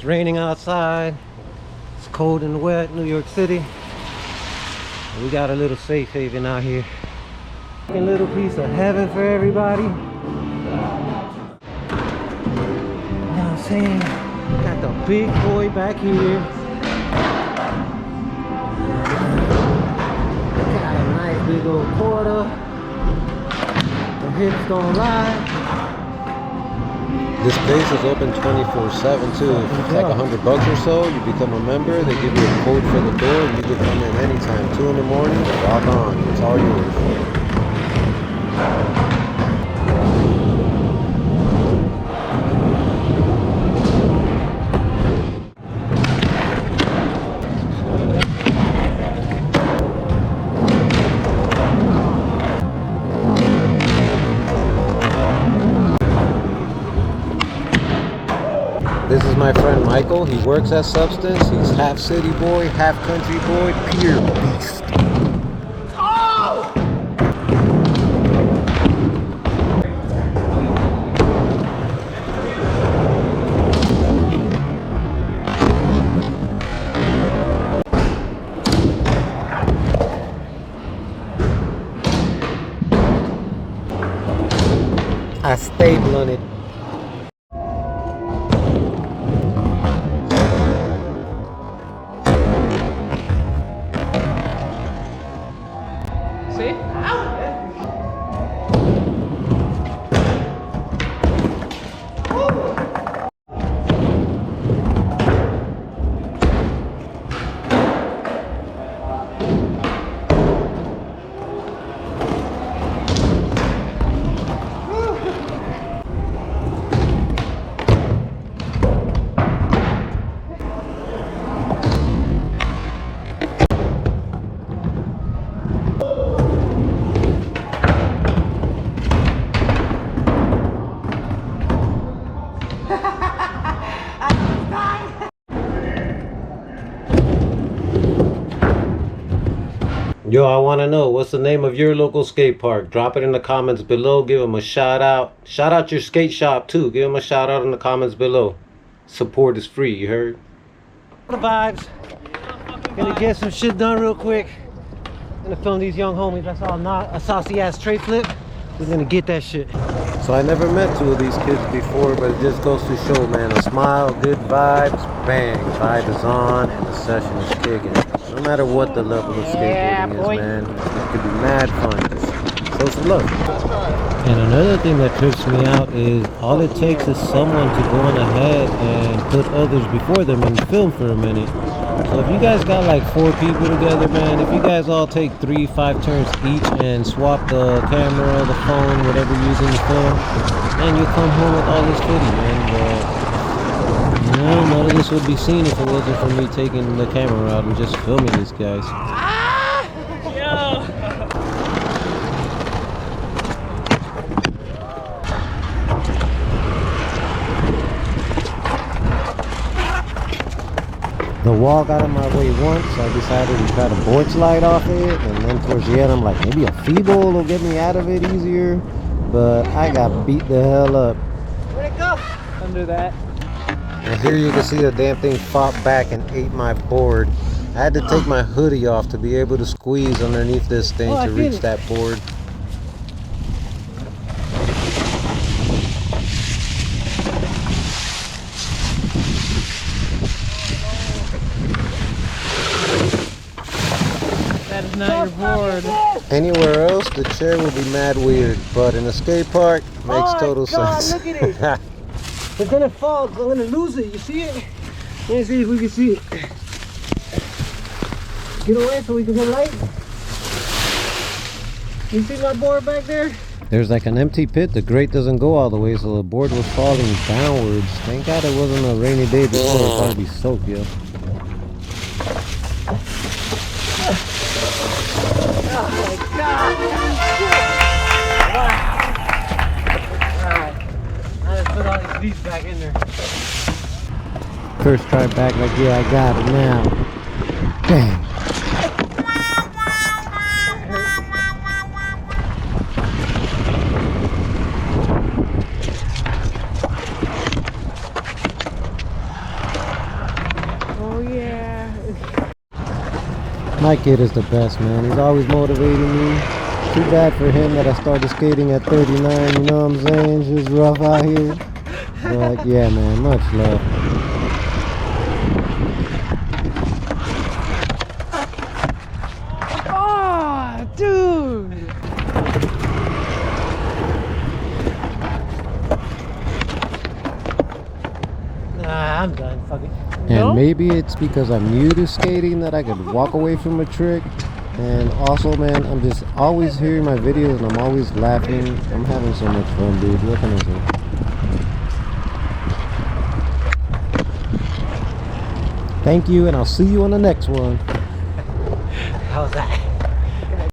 It's raining outside. It's cold and wet, New York City. We got a little safe haven out here. A little piece of heaven for everybody. You know what I'm saying? Got the big boy back here. Got a nice big old quarter. The hips don't lie. This place is open 24/7 too. If it's like $100 or so, you become a member. They give you a code for the door, and you can come in anytime. 2 in the morning, log on. It's all yours. This is my friend Michael. He works at Substance. He's half city boy, half country boy, pure beast. Oh! I stable on it. Yo, I want to know, what's the name of your local skate park? Drop it in the comments below. Give them a shout out. Shout out your skate shop too. Give them a shout out in the comments below. Support is free, you heard? The vibes. Gonna get some shit done real quick. Gonna film these young homies. That's all not a saucy ass tray flip. We're gonna get that shit. So I never met 2 of these kids before, but it just goes to show, man, a smile, good vibes, bang, vibe is on, and the session is kicking. No matter what the level of skateboarding is, man, it could be mad fun. Just show some love. And another thing that trips me out is all it takes is someone to go on ahead and put others before them and film for a minute. So if you guys got like 4 people together, man, if you guys all take 3-5 turns each and swap the camera, the phone, whatever you're using to film, man, you'll come home with all this footage, man. But you know, none of this would be seen if it wasn't for me taking the camera out and just filming these guys. The wall got in my way once, so I decided to try to board slide off it, and then towards the end I'm like, maybe a feeble will get me out of it easier, but I got beat the hell up. Where'd it go? Under that. And here you can see the damn thing fought back and ate my board. I had to take my hoodie off to be able to squeeze underneath this thing to reach that board. That is not your board. Anywhere else, the chair would be mad weird, but in a skate park, makes total sense. Look at it. It's gonna fall, I'm gonna lose it, you see it? Let me see if we can see it. Get away so we can get light. You see my board back there? There's like an empty pit, the grate doesn't go all the way, so the board was falling downwards. Thank God it wasn't a rainy day before, it'd probably be soaked, yo. Oh my God! Wow. Put all these beats back in there. First try back, like, yeah, I got it now. Bang. My kid is the best, man. He's always motivating me. Too bad for him that I started skating at 39, you know what I'm saying? It's just rough out here. But yeah, man, much love. Oh, dude! Nah, I'm done. Fuck it. And maybe it's because I'm new to skating that I could walk away from a trick. And also, man, I'm just always hearing my videos and I'm always laughing. I'm having so much fun, dude. What can I say? Thank you, and I'll see you on the next one. How's that?